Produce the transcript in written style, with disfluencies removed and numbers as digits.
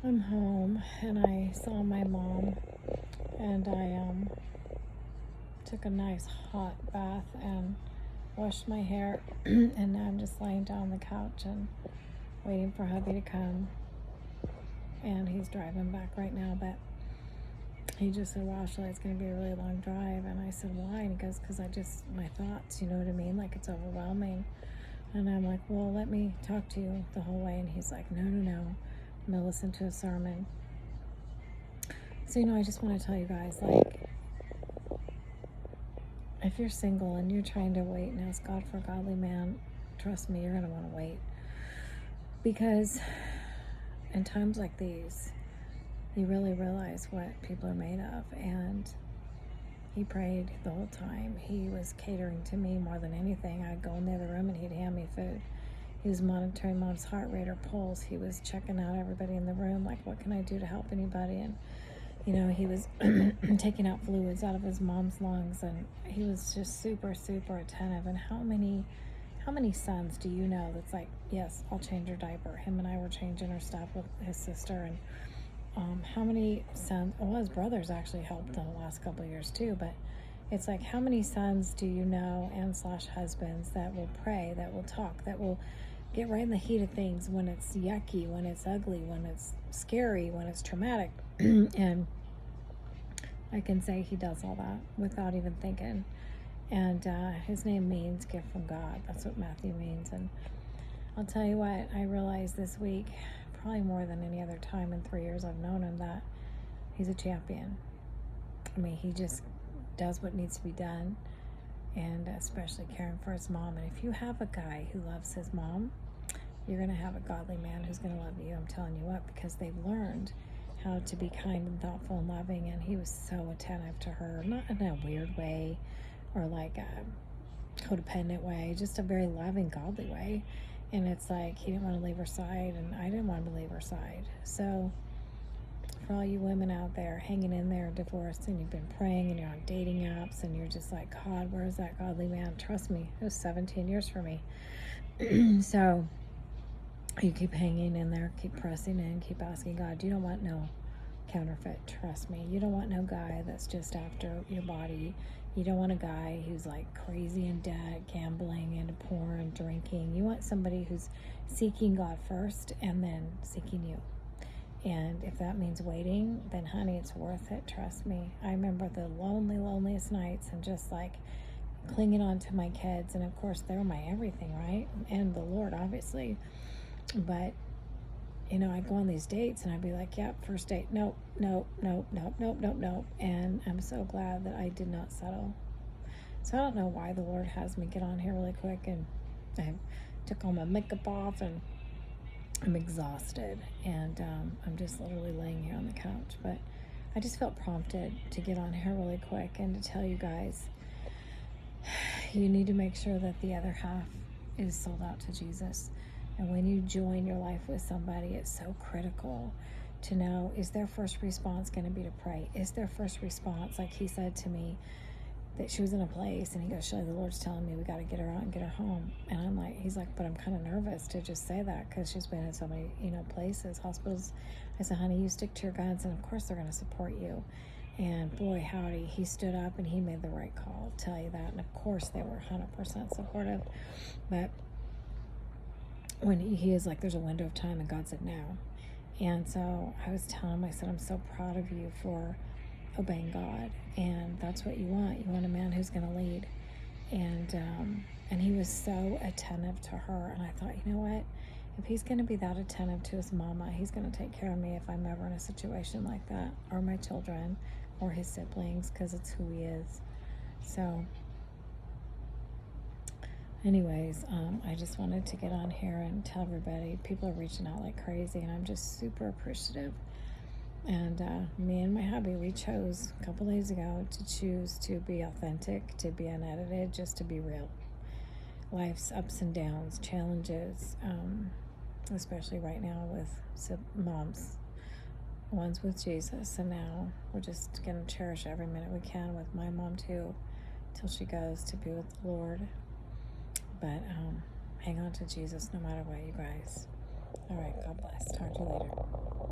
I'm home and I saw my mom, and I took a nice hot bath and washed my hair and now I'm just laying down on the couch and waiting for hubby to come, and he's driving back right now, but he just said, wow, Shelly, it's going to be a really long drive. And I said, why? And he goes, because my thoughts, you know what I mean? Like, it's overwhelming. And I'm like, well, let me talk to you the whole way. And he's like, no, no, no. I'm going to listen to a sermon. So, I just want to tell you guys, like, if you're single and you're trying to wait and ask God for a godly man, trust me, you're going to want to wait. Because in times like these, you really realize what people are made of. And he prayed the whole time. He was catering to me more than anything. I'd go in the other room and he'd hand me food. He was monitoring Mom's heart rate or pulse. He was checking out everybody in the room, like, what can I do to help anybody? And he was taking out fluids out of his mom's lungs, and he was just super, super attentive. And how many sons do you know that's like, yes, I'll change your diaper? Him and I were changing her stuff with his sister. And how many sons, well, his brothers actually helped in the last couple of years too, but it's like, how many sons do you know and slash husbands that will pray, that will talk, that will get right in the heat of things when it's yucky, when it's ugly, when it's scary, when it's traumatic? And I can say he does all that without even thinking. And his name means gift from God. That's what Matthew means. And I'll tell you what, I realized this week, probably more than any other time in 3 years I've known him, that he's a champion. I mean, he just does what needs to be done, and especially caring for his mom. And if you have a guy who loves his mom, you're going to have a godly man who's going to love you. I'm telling you what, because they've learned how to be kind and thoughtful and loving, and he was so attentive to her, not in a weird way or like a codependent way, just a very loving, godly way. And it's like, he didn't want to leave her side, and I didn't want to leave her side. So for all you women out there hanging in there, divorced, and you've been praying and you're on dating apps and you're just like, God, where's that godly man? Trust me, it was 17 years for me. So you keep hanging in there, keep pressing in, keep asking God. You don't want no counterfeit, trust me. You don't want no guy that's just after your body. You don't want a guy who's like crazy in debt, gambling, into porn, drinking. You want somebody who's seeking God first and then seeking you. And if that means waiting, then honey, it's worth it, trust me. I remember the loneliest nights and just like clinging on to my kids. And of course, they were my everything, right? And the Lord, obviously. But I'd go on these dates and I'd be like, yep, first date, nope, nope, nope, nope, nope, nope, nope. And I'm so glad that I did not settle. So I don't know why the Lord has me get on here really quick, and I took all my makeup off and I'm exhausted, and I'm just literally laying here on the couch. But I just felt prompted to get on here really quick and to tell you guys, you need to make sure that the other half is sold out to Jesus. And when you join your life with somebody, it's so critical to know, is their first response going to be to pray? Is their first response, like he said to me, that she was in a place, and he goes, Shelly, the Lord's telling me we got to get her out and get her home. And I'm like, he's like, but I'm kind of nervous to just say that because she's been in so many, places, hospitals. I said, honey, you stick to your guns, and of course they're going to support you. And boy, howdy, he stood up and he made the right call, I'll tell you that. And of course they were 100% supportive. But when he is like, there's a window of time, and God said no. And so I was telling him, I said, I'm so proud of you for obeying God, and that's what you want. You want a man who's going to lead. And he was so attentive to her, and I thought, you know what? If he's going to be that attentive to his mama, he's going to take care of me if I'm ever in a situation like that, or my children, or his siblings, because it's who he is. So anyways, I just wanted to get on here and tell everybody, people are reaching out like crazy, and I'm just super appreciative. And me and my hubby, we chose a couple days ago to choose to be authentic, to be unedited, just to be real. Life's ups and downs, challenges, especially right now with moms, one's with Jesus, and now we're just going to cherish every minute we can with my mom too, till she goes to be with the Lord. But hang on to Jesus no matter what, you guys. All right, God bless.